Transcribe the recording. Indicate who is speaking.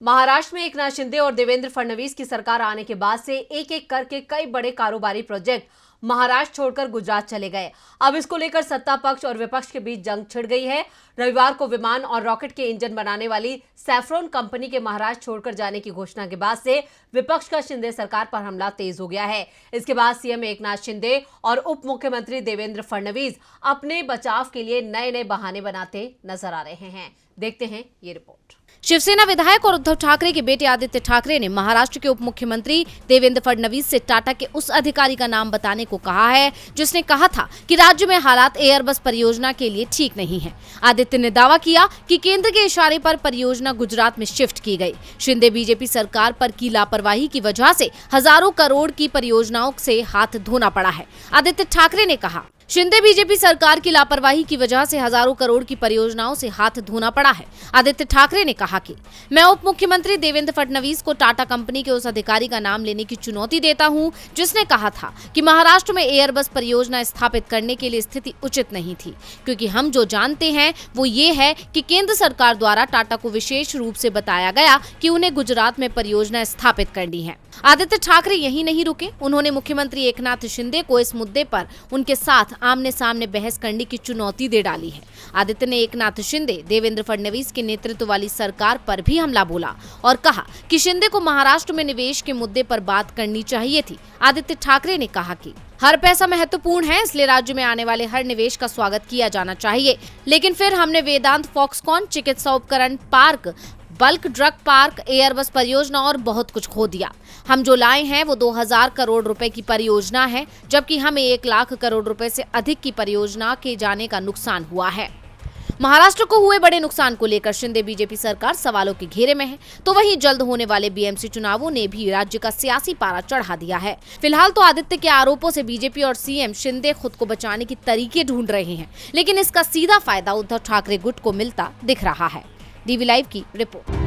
Speaker 1: महाराष्ट्र में एकनाथ शिंदे और देवेंद्र फडणवीस की सरकार आने के बाद से एक एक करके कई बड़े कारोबारी प्रोजेक्ट महाराष्ट्र छोड़कर गुजरात चले गए। अब इसको लेकर सत्ता पक्ष और विपक्ष के बीच जंग छिड़ गई है। रविवार को विमान और रॉकेट के इंजन बनाने वाली सैफ्रॉन कंपनी के महाराष्ट्र छोड़कर जाने की घोषणा के बाद से विपक्ष का शिंदे सरकार पर हमला तेज हो गया है। इसके बाद सीएम एकनाथ शिंदे और उप मुख्यमंत्री देवेंद्र फडणवीस अपने बचाव के लिए नए नए बहाने बनाते नजर आ रहे हैं। देखते हैं ये रिपोर्ट।
Speaker 2: शिवसेना विधायक और उद्धव ठाकरे के बेटे आदित्य ठाकरे ने महाराष्ट्र के उप मुख्यमंत्री देवेंद्र फडणवीस से टाटा के उस अधिकारी का नाम बताने को कहा है जिसने कहा था कि राज्य में हालात एयरबस परियोजना के लिए ठीक नहीं है। आदित्य ने दावा किया कि केंद्र के इशारे पर परियोजना गुजरात में शिफ्ट की गई। शिंदे बीजेपी सरकार पर की लापरवाही की वजह से हजारों करोड़ की परियोजनाओं से हाथ धोना पड़ा है। आदित्य ठाकरे ने कहा, शिंदे बीजेपी सरकार की लापरवाही की वजह से हजारों करोड़ की परियोजनाओं से हाथ धोना पड़ा है। आदित्य ठाकरे ने कहा कि मैं उप मुख्यमंत्री देवेंद्र फडणवीस को टाटा कंपनी के उस अधिकारी का नाम लेने की चुनौती देता हूं जिसने कहा था कि महाराष्ट्र में एयरबस परियोजना स्थापित करने के लिए स्थिति उचित नहीं थी, क्योंकि हम जो जानते हैं वो ये है कि केंद्र सरकार द्वारा टाटा को विशेष रूप से बताया गया कि उन्हें गुजरात में परियोजना स्थापित करनी है। आदित्य ठाकरे यही नहीं रुके, उन्होंने मुख्यमंत्री एकनाथ शिंदे को इस मुद्दे पर उनके साथ आमने सामने बहस करने की चुनौती दे डाली है। आदित्य ने एकनाथ शिंदे, देवेंद्र फडणवीस के नेतृत्व वाली सरकार पर भी हमला बोला और कहा कि शिंदे को महाराष्ट्र में निवेश के मुद्दे पर बात करनी चाहिए थी। आदित्य ठाकरे ने कहा कि हर पैसा महत्वपूर्ण है, इसलिए राज्य में आने वाले हर निवेश का स्वागत किया जाना चाहिए, लेकिन फिर हमने वेदांत, फॉक्सकॉन, चिकित्सा उपकरण park, bulk drug park, Airbus परियोजना और बहुत कुछ खो दिया। हम जो लाए हैं वो 2000 करोड़ रुपए की परियोजना है, जबकि हमें 1 लाख करोड़ रुपए से अधिक की परियोजना के जाने का नुकसान हुआ है। महाराष्ट्र को हुए बड़े नुकसान को लेकर शिंदे बीजेपी सरकार सवालों के घेरे में है, तो वहीं जल्द होने वाले बीएमसी चुनावों ने भी राज्य का सियासी पारा चढ़ा दिया है। फिलहाल तो आदित्य के आरोपों से बीजेपी और सीएम शिंदे खुद को बचाने की तरीके ढूंढ रहे हैं, लेकिन इसका सीधा फायदा उद्धव ठाकरे गुट को मिलता दिख रहा है। डीवी लाइव की रिपोर्ट।